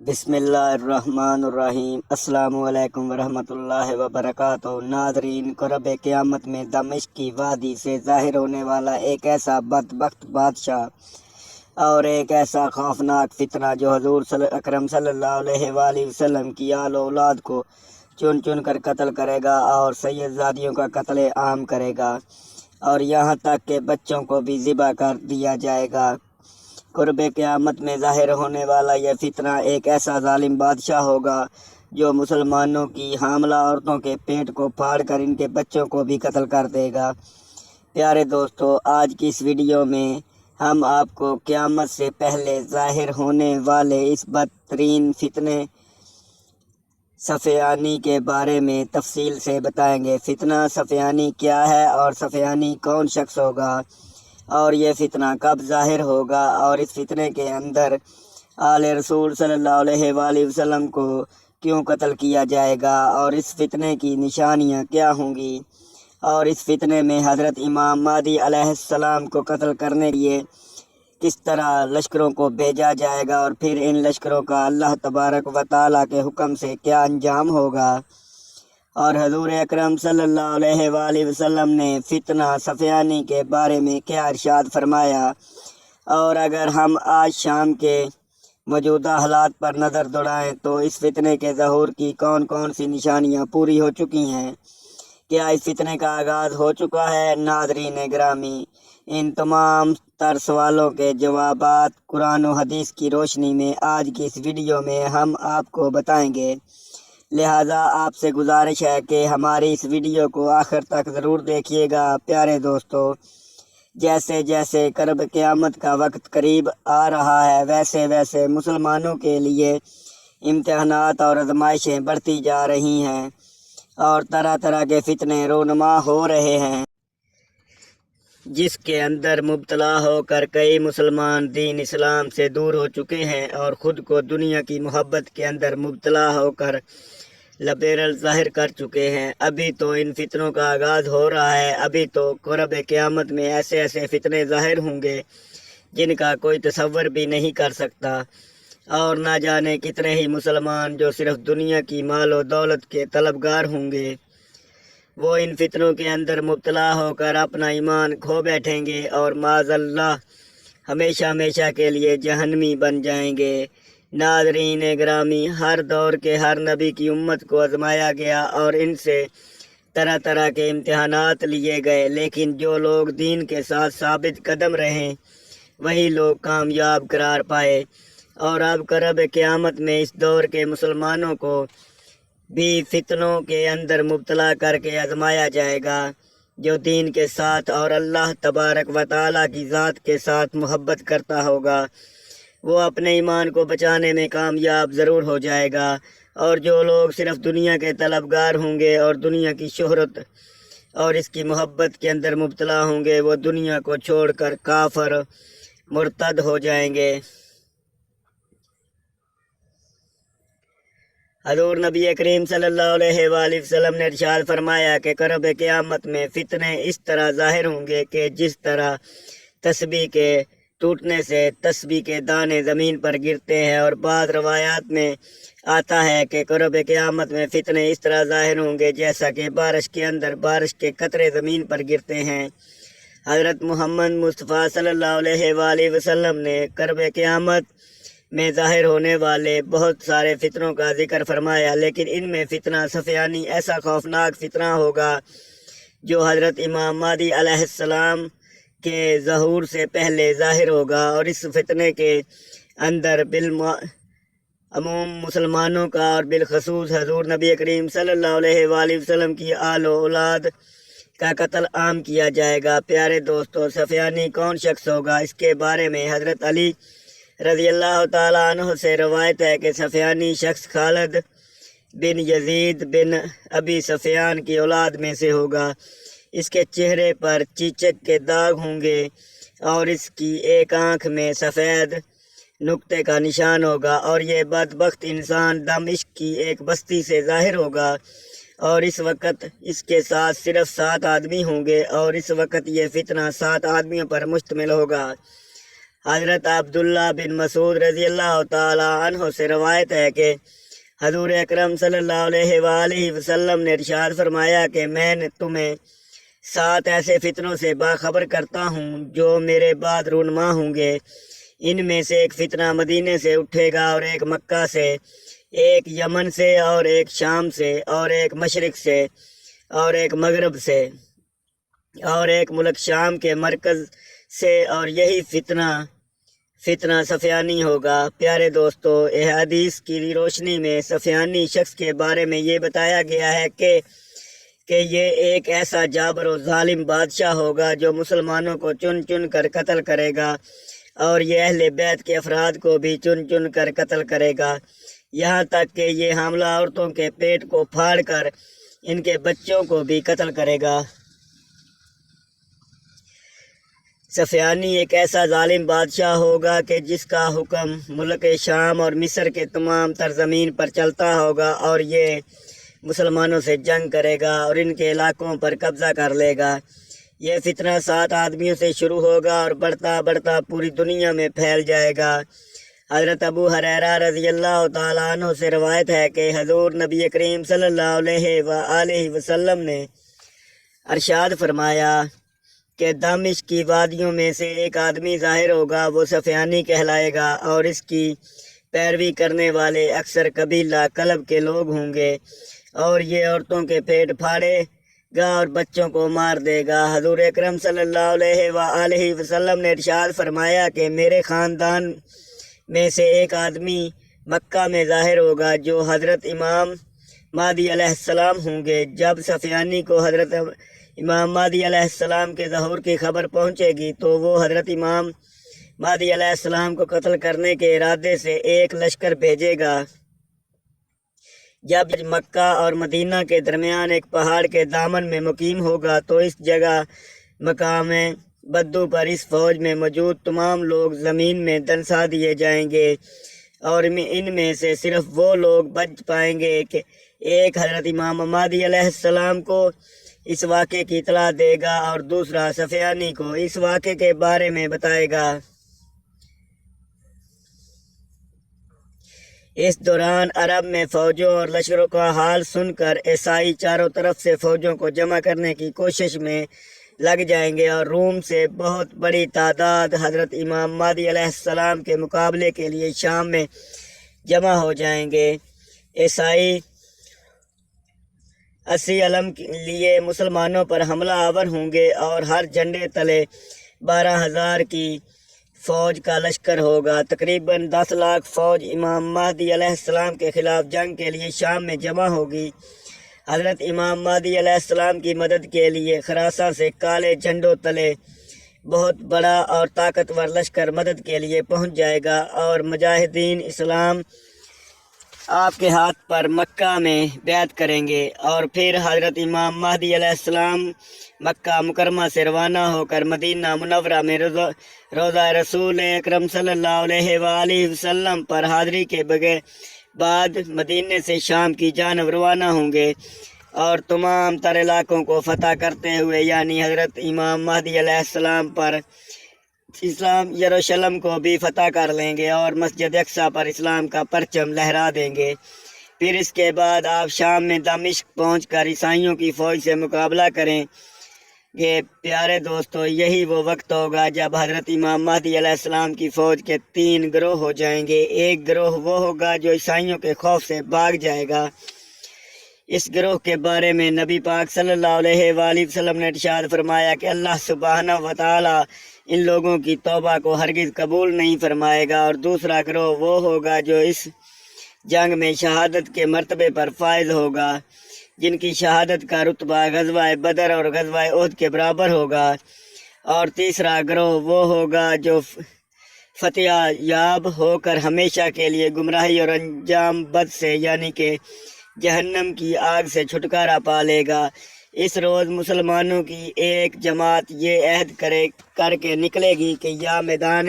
بسم اللہ الرحمن الرحیم۔ السلام علیکم ورحمۃ اللہ وبرکاتہ۔ ناظرین، قرب قیامت میں دمشق کی وادی سے ظاہر ہونے والا ایک ایسا بدبخت بادشاہ اور ایک ایسا خوفناک فتنہ جو حضور اکرم صلی اللہ علیہ وآلہ وسلم کی آل و اولاد کو چن چن کر قتل کرے گا اور سید زادیوں کا قتل عام کرے گا اور یہاں تک کہ بچوں کو بھی ذبح کر دیا جائے گا۔ قرب قیامت میں ظاہر ہونے والا یہ فتنہ ایک ایسا ظالم بادشاہ ہوگا جو مسلمانوں کی حاملہ عورتوں کے پیٹ کو پھاڑ کر ان کے بچوں کو بھی قتل کر دے گا۔ پیارے دوستو، آج کی اس ویڈیو میں ہم آپ کو قیامت سے پہلے ظاہر ہونے والے اس بدترین فتنے صفیانی کے بارے میں تفصیل سے بتائیں گے۔ فتنہ صفیانی کیا ہے اور صفیانی کون شخص ہوگا اور یہ فتنہ کب ظاہر ہوگا اور اس فتنے کے اندر آل رسول صلی اللہ علیہ وآلہ وسلم کو کیوں قتل کیا جائے گا اور اس فتنے کی نشانیاں کیا ہوں گی اور اس فتنے میں حضرت امام مہدی علیہ السلام کو قتل کرنے کے لیے کس طرح لشکروں کو بھیجا جائے گا اور پھر ان لشکروں کا اللہ تبارک و تعالیٰ کے حکم سے کیا انجام ہوگا، اور حضور اکرم صلی اللہ علیہ وآلہ وسلم نے فتنہ صفیانی کے بارے میں کیا ارشاد فرمایا، اور اگر ہم آج شام کے موجودہ حالات پر نظر دوڑائیں تو اس فتنے کے ظہور کی کون کون سی نشانیاں پوری ہو چکی ہیں، کیا اس فتنے کا آغاز ہو چکا ہے؟ ناظرین گرامی، ان تمام تر سوالوں کے جوابات قرآن و حدیث کی روشنی میں آج کی اس ویڈیو میں ہم آپ کو بتائیں گے، لہٰذا آپ سے گزارش ہے کہ ہماری اس ویڈیو کو آخر تک ضرور دیکھیے گا۔ پیارے دوستو، جیسے جیسے قرب قیامت کا وقت قریب آ رہا ہے ویسے ویسے مسلمانوں کے لیے امتحانات اور آزمائشیں بڑھتی جا رہی ہیں اور طرح طرح کے فتنے رونما ہو رہے ہیں، جس کے اندر مبتلا ہو کر کئی مسلمان دین اسلام سے دور ہو چکے ہیں اور خود کو دنیا کی محبت کے اندر مبتلا ہو کر لبیرل ظاہر کر چکے ہیں۔ ابھی تو ان فتنوں کا آغاز ہو رہا ہے، ابھی تو قرب قیامت میں ایسے ایسے فتنے ظاہر ہوں گے جن کا کوئی تصور بھی نہیں کر سکتا، اور نہ جانے کتنے ہی مسلمان جو صرف دنیا کی مال و دولت کے طلبگار ہوں گے، وہ ان فتنوں کے اندر مبتلا ہو کر اپنا ایمان کھو بیٹھیں گے اور معاذ اللہ ہمیشہ ہمیشہ کے لیے جہنمی بن جائیں گے۔ ناظرین گرامی، ہر دور کے ہر نبی کی امت کو آزمایا گیا اور ان سے طرح طرح کے امتحانات لیے گئے، لیکن جو لوگ دین کے ساتھ ثابت قدم رہیں وہی لوگ کامیاب قرار پائے، اور اب قرب قیامت میں اس دور کے مسلمانوں کو بھی فتنوں کے اندر مبتلا کر کے آزمایا جائے گا۔ جو دین کے ساتھ اور اللہ تبارک و تعالیٰ کی ذات کے ساتھ محبت کرتا ہوگا وہ اپنے ایمان کو بچانے میں کامیاب ضرور ہو جائے گا، اور جو لوگ صرف دنیا کے طلبگار ہوں گے اور دنیا کی شہرت اور اس کی محبت کے اندر مبتلا ہوں گے وہ دنیا کو چھوڑ کر کافر مرتد ہو جائیں گے۔ حضور نبی کریم صلی اللہ علیہ وآلہ وسلم نے ارشاد فرمایا کہ قرب قیامت میں فتنے اس طرح ظاہر ہوں گے کہ جس طرح تسبیح کے ٹوٹنے سے تسبیح کے دانے زمین پر گرتے ہیں، اور بعض روایات میں آتا ہے کہ قرب قیامت میں فتنے اس طرح ظاہر ہوں گے جیسا کہ بارش کے اندر بارش کے قطرے زمین پر گرتے ہیں۔ حضرت محمد مصطفیٰ صلی اللہ علیہ وآلہ وسلم نے قرب قیامت میں ظاہر ہونے والے بہت سارے فتنوں کا ذکر فرمایا، لیکن ان میں فتنہ صفیانی ایسا خوفناک فتنہ ہوگا جو حضرت امام مہدی علیہ السلام کے ظہور سے پہلے ظاہر ہوگا، اور اس فتنے کے اندر عموم مسلمانوں کا اور بالخصوص حضور نبی کریم صلی اللہ علیہ وآلہ وسلم کی آل و اولاد کا قتل عام کیا جائے گا۔ پیارے دوستو، صفیانی کون شخص ہوگا؟ اس کے بارے میں حضرت علی رضی اللہ تعالیٰ عنہ سے روایت ہے کہ صفیانی شخص خالد بن یزید بن ابی سفیان کی اولاد میں سے ہوگا۔ اس کے چہرے پر چیچک کے داغ ہوں گے اور اس کی ایک آنکھ میں سفید نقطے کا نشان ہوگا، اور یہ بدبخت انسان دمشق کی ایک بستی سے ظاہر ہوگا، اور اس وقت اس کے ساتھ صرف 7 آدمی ہوں گے، اور اس وقت یہ فتنہ 7 آدمیوں پر مشتمل ہوگا۔ حضرت عبداللہ بن مسعود رضی اللہ تعالی عنہ سے روایت ہے کہ حضور اکرم صلی اللہ علیہ وآلہ وسلم نے ارشاد فرمایا کہ میں نے تمہیں 7 ایسے فتنوں سے باخبر کرتا ہوں جو میرے بعد رونما ہوں گے۔ ان میں سے ایک فتنہ مدینے سے اٹھے گا، اور ایک مکہ سے، ایک یمن سے، اور ایک شام سے، اور ایک مشرق سے، اور ایک مغرب سے، اور ایک ملک شام کے مرکز سے، اور یہی فتنہ سفیانی ہوگا۔ پیارے دوستو، یہ حدیث کی روشنی میں سفیانی شخص کے بارے میں یہ بتایا گیا ہے کہ یہ ایک ایسا جابر و ظالم بادشاہ ہوگا جو مسلمانوں کو چن چن کر قتل کرے گا، اور یہ اہل بیت کے افراد کو بھی چن چن کر قتل کرے گا، یہاں تک کہ یہ حاملہ عورتوں کے پیٹ کو پھاڑ کر ان کے بچوں کو بھی قتل کرے گا۔ سفیانی ایک ایسا ظالم بادشاہ ہوگا کہ جس کا حکم ملک شام اور مصر کے تمام تر زمین پر چلتا ہوگا، اور یہ مسلمانوں سے جنگ کرے گا اور ان کے علاقوں پر قبضہ کر لے گا۔ یہ فتنہ 7 آدمیوں سے شروع ہوگا اور بڑھتا بڑھتا پوری دنیا میں پھیل جائے گا۔ حضرت ابو ہریرہ رضی اللہ تعالیٰ عنہ سے روایت ہے کہ حضور نبی کریم صلی اللہ علیہ وآلہ وسلم نے ارشاد فرمایا کہ دمشق کی وادیوں میں سے ایک آدمی ظاہر ہوگا، وہ سفیانی کہلائے گا، اور اس کی پیروی کرنے والے اکثر قبیلہ کلب کے لوگ ہوں گے، اور یہ عورتوں کے پیٹ پھاڑے گا اور بچوں کو مار دے گا۔ حضور اکرم صلی اللہ علیہ وآلہ وسلم نے ارشاد فرمایا کہ میرے خاندان میں سے ایک آدمی مکہ میں ظاہر ہوگا جو حضرت امام مہدی علیہ السلام ہوں گے۔ جب سفیانی کو حضرت امام مہدی علیہ السلام کے ظہور کی خبر پہنچے گی تو وہ حضرت امام مہدی علیہ السلام کو قتل کرنے کے ارادے سے ایک لشکر بھیجے گا۔ جب مکہ اور مدینہ کے درمیان ایک پہاڑ کے دامن میں مقیم ہوگا تو اس جگہ مقام بدو پر اس فوج میں موجود تمام لوگ زمین میں دنسا دیے جائیں گے، اور ان میں سے صرف وہ لوگ بچ پائیں گے کہ ایک حضرت امام مہدی علیہ السلام کو اس واقعے کی اطلاع دے گا اور دوسرا سفیانی کو اس واقعے کے بارے میں بتائے گا۔ اس دوران عرب میں فوجوں اور لشکروں کا حال سن کر عیسائی چاروں طرف سے فوجوں کو جمع کرنے کی کوشش میں لگ جائیں گے، اور روم سے بہت بڑی تعداد حضرت امام مہدی علیہ السلام کے مقابلے کے لیے شام میں جمع ہو جائیں گے۔ عیسائی 80 علم لیے مسلمانوں پر حملہ آور ہوں گے، اور ہر جھنڈے تلے 12,000 کی فوج کا لشکر ہوگا۔ تقریباً 10 لاکھ فوج امام مہدی علیہ السلام کے خلاف جنگ کے لیے شام میں جمع ہوگی۔ حضرت امام مہدی علیہ السلام کی مدد کے لیے خراساں سے کالے جھنڈوں تلے بہت بڑا اور طاقتور لشکر مدد کے لیے پہنچ جائے گا، اور مجاہدین اسلام آپ کے ہاتھ پر مکہ میں بیعت کریں گے، اور پھر حضرت امام مہدی علیہ السلام مکہ مکرمہ سے روانہ ہو کر مدینہ منورہ میں روضہ رسول اکرم صلی اللہ علیہ وآلہ وسلم پر حاضری کے بعد مدینے سے شام کی جانب روانہ ہوں گے، اور تمام تر علاقوں کو فتح کرتے ہوئے، یعنی حضرت امام مہدی علیہ السلام پر اسلام یروشلم کو بھی فتح کر لیں گے، اور مسجد اقصی پر اسلام کا پرچم لہرا دیں گے۔ پھر اس کے بعد آپ شام میں دمشق پہنچ کر عیسائیوں کی فوج سے مقابلہ کریں گے۔ پیارے دوستو، یہی وہ وقت ہوگا جب حضرت امام مہدی علیہ السلام کی فوج کے 3 گروہ ہو جائیں گے۔ ایک گروہ وہ ہوگا جو عیسائیوں کے خوف سے بھاگ جائے گا۔ اس گروہ کے بارے میں نبی پاک صلی اللہ علیہ وآلہ وسلم نے ارشاد فرمایا کہ اللہ سبحانہ وتعالی ان لوگوں کی توبہ کو ہرگز قبول نہیں فرمائے گا، اور دوسرا گروہ وہ ہوگا جو اس جنگ میں شہادت کے مرتبے پر فائز ہوگا، جن کی شہادت کا رتبہ غزوہ بدر اور غزوہ احد کے برابر ہوگا، اور تیسرا گروہ وہ ہوگا جو فتح یاب ہو کر ہمیشہ کے لیے گمراہی اور انجام بد سے، یعنی کہ جہنم کی آگ سے چھٹکارا پا لے گا۔ اس روز مسلمانوں کی ایک جماعت یہ عہد کر کے نکلے گی کہ یا میدان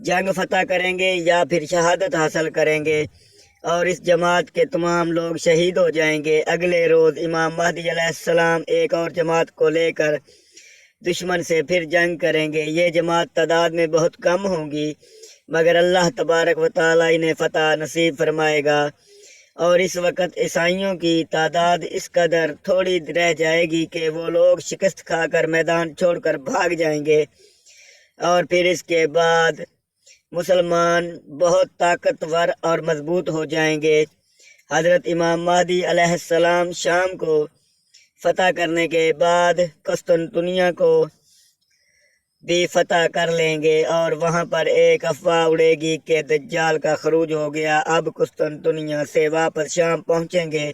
جنگ فتح کریں گے یا پھر شہادت حاصل کریں گے، اور اس جماعت کے تمام لوگ شہید ہو جائیں گے۔ اگلے روز امام مہدی علیہ السلام ایک اور جماعت کو لے کر دشمن سے پھر جنگ کریں گے۔ یہ جماعت تعداد میں بہت کم ہوں گی، مگر اللہ تبارک و تعالیٰ انہیں فتح نصیب فرمائے گا، اور اس وقت عیسائیوں کی تعداد اس قدر تھوڑی رہ جائے گی کہ وہ لوگ شکست کھا کر میدان چھوڑ کر بھاگ جائیں گے، اور پھر اس کے بعد مسلمان بہت طاقتور اور مضبوط ہو جائیں گے۔ حضرت امام مہدی علیہ السلام شام کو فتح کرنے کے بعد قسطنطنیہ کو بھی فتح کر لیں گے، اور وہاں پر ایک افواہ اڑے گی کہ دجال کا خروج ہو گیا، اب قسطنطنیہ سے واپس شام پہنچیں گے،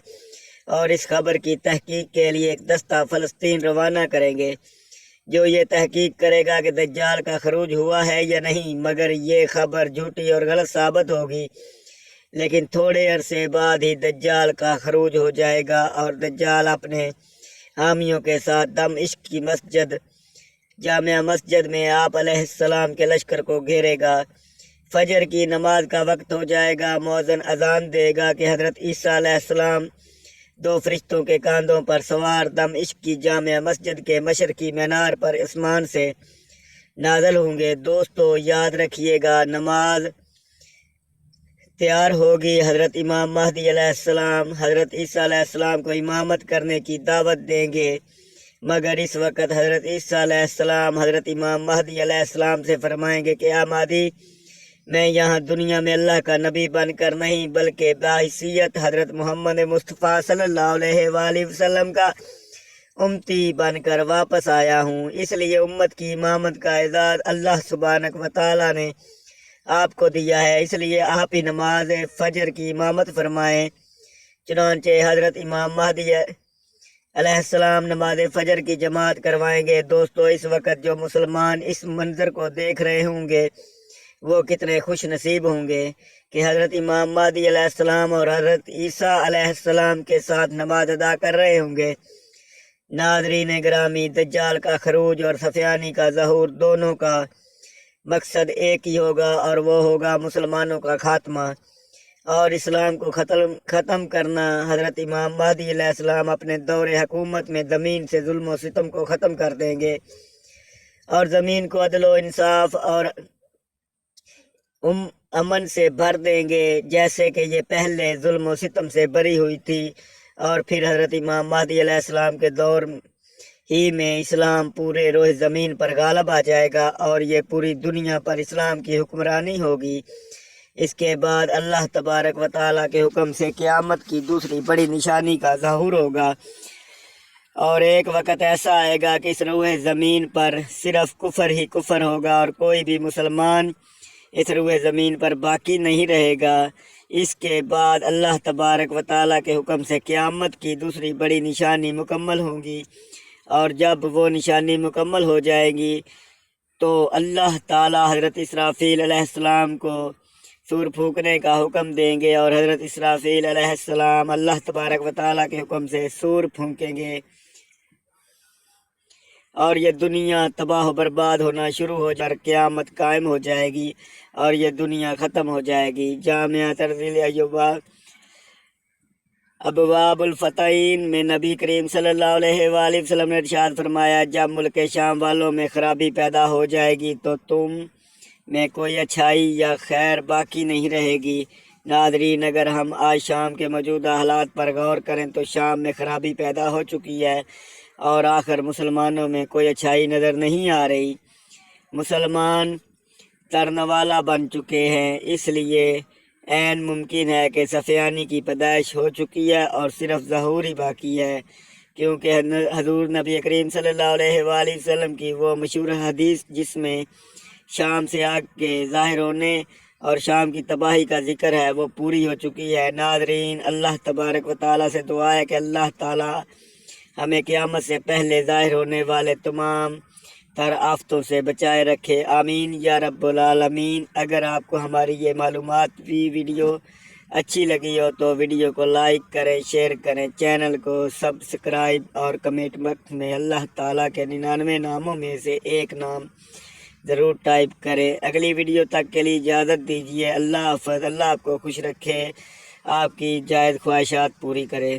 اور اس خبر کی تحقیق کے لیے ایک دستہ فلسطین روانہ کریں گے، جو یہ تحقیق کرے گا کہ دجال کا خروج ہوا ہے یا نہیں۔ مگر یہ خبر جھوٹی اور غلط ثابت ہوگی، لیکن تھوڑے عرصے بعد ہی دجال کا خروج ہو جائے گا، اور دجال اپنے حامیوں کے ساتھ دمشق کی مسجد جامع مسجد میں آپ علیہ السلام کے لشکر کو گھیرے گا۔ فجر کی نماز کا وقت ہو جائے گا، مؤذن اذان دے گا کہ حضرت عیسیٰ علیہ السلام 2 فرشتوں کے کاندھوں پر سوار دمشق کی جامع مسجد کے مشرقی مینار پر آسمان سے نازل ہوں گے۔ دوستو یاد رکھیے گا، نماز تیار ہوگی، حضرت امام مہدی علیہ السلام حضرت عیسیٰ علیہ السلام کو امامت کرنے کی دعوت دیں گے، مگر اس وقت حضرت عیسیٰ علیہ السلام حضرت امام مہدی علیہ السلام سے فرمائیں گے کہ اے مہدی، میں یہاں دنیا میں اللہ کا نبی بن کر نہیں بلکہ بحیثیت حضرت محمد مصطفیٰ صلی اللہ علیہ وآلہ وسلم کا امتی بن کر واپس آیا ہوں، اس لیے امت کی امامت کا اعزاز اللہ سبحانہ و تعالیٰ نے آپ کو دیا ہے، اس لیے آپ ہی نماز فجر کی امامت فرمائیں۔ چنانچہ حضرت امام مہدی علیہ السلام نماز فجر کی جماعت کروائیں گے۔ دوستو اس وقت جو مسلمان اس منظر کو دیکھ رہے ہوں گے وہ کتنے خوش نصیب ہوں گے کہ حضرت امام مہدی علیہ السلام اور حضرت عیسیٰ علیہ السلام کے ساتھ نماز ادا کر رہے ہوں گے۔ ناظرین گرامی، دجال کا خروج اور سفیانی کا ظہور دونوں کا مقصد ایک ہی ہوگا، اور وہ ہوگا مسلمانوں کا خاتمہ اور اسلام کو ختم کرنا۔ حضرت امام مہدی علیہ السلام اپنے دور حکومت میں زمین سے ظلم و ستم کو ختم کر دیں گے، اور زمین کو عدل و انصاف اور امن سے بھر دیں گے، جیسے کہ یہ پہلے ظلم و ستم سے بری ہوئی تھی۔ اور پھر حضرت امام مہدی علیہ السلام کے دور ہی میں اسلام پورے روح زمین پر غالب آ جائے گا، اور یہ پوری دنیا پر اسلام کی حکمرانی ہوگی۔ اس کے بعد اللہ تبارک و تعالیٰ کے حکم سے قیامت کی دوسری بڑی نشانی کا ظہور ہوگا، اور ایک وقت ایسا آئے گا کہ اس روح زمین پر صرف کفر ہی کفر ہوگا، اور کوئی بھی مسلمان اس روح زمین پر باقی نہیں رہے گا۔ اس کے بعد اللہ تبارک و تعالیٰ کے حکم سے قیامت کی دوسری بڑی نشانی مکمل ہوگی، اور جب وہ نشانی مکمل ہو جائے گی تو اللہ تعالیٰ حضرت اسرافیل علیہ السلام کو سور پھونکنے کا حکم دیں گے، اور حضرت اسرافیل علیہ السلام اللہ تبارک و تعالیٰ کے حکم سے سور پھونکیں گے، اور یہ دنیا تباہ و برباد ہونا شروع ہو جائے، قیامت قائم ہو جائے گی، اور یہ دنیا ختم ہو جائے گی۔ جامعہ ترزیل ابواب الفتحین میں نبی کریم صلی اللہ علیہ وآلہ وسلم نے ارشاد فرمایا، جب ملک شام والوں میں خرابی پیدا ہو جائے گی تو تم میں کوئی اچھائی یا خیر باقی نہیں رہے گی۔ ناظرین، اگر ہم آج شام کے موجودہ حالات پر غور کریں تو شام میں خرابی پیدا ہو چکی ہے، اور آخر مسلمانوں میں کوئی اچھائی نظر نہیں آ رہی۔ مسلمان ترنوالا بن چکے ہیں، اس لیے عین ممکن ہے کہ سفیانی کی پیدائش ہو چکی ہے اور صرف ظہور ہی باقی ہے، کیونکہ حضور نبی کریم صلی اللہ علیہ وآلہ وسلم کی وہ مشہور حدیث جس میں شام سے آگ کے ظاہر ہونے اور شام کی تباہی کا ذکر ہے وہ پوری ہو چکی ہے۔ ناظرین، اللہ تبارک و تعالیٰ سے دعا ہے کہ اللہ تعالیٰ ہمیں قیامت سے پہلے ظاہر ہونے والے تمام تر آفتوں سے بچائے رکھے، آمین یا رب العالمین۔ اگر آپ کو ہماری یہ معلوماتی ویڈیو اچھی لگی ہو تو ویڈیو کو لائک کریں، شیئر کریں، چینل کو سبسکرائب، اور کمنٹ باکس میں اللہ تعالیٰ کے 99 ناموں میں سے ایک نام ضرور ٹائپ کریں۔ اگلی ویڈیو تک کے لیے اجازت دیجیے۔ اللہ حافظ۔ اللہ آپ کو خوش رکھے، آپ کی جائز خواہشات پوری کرے۔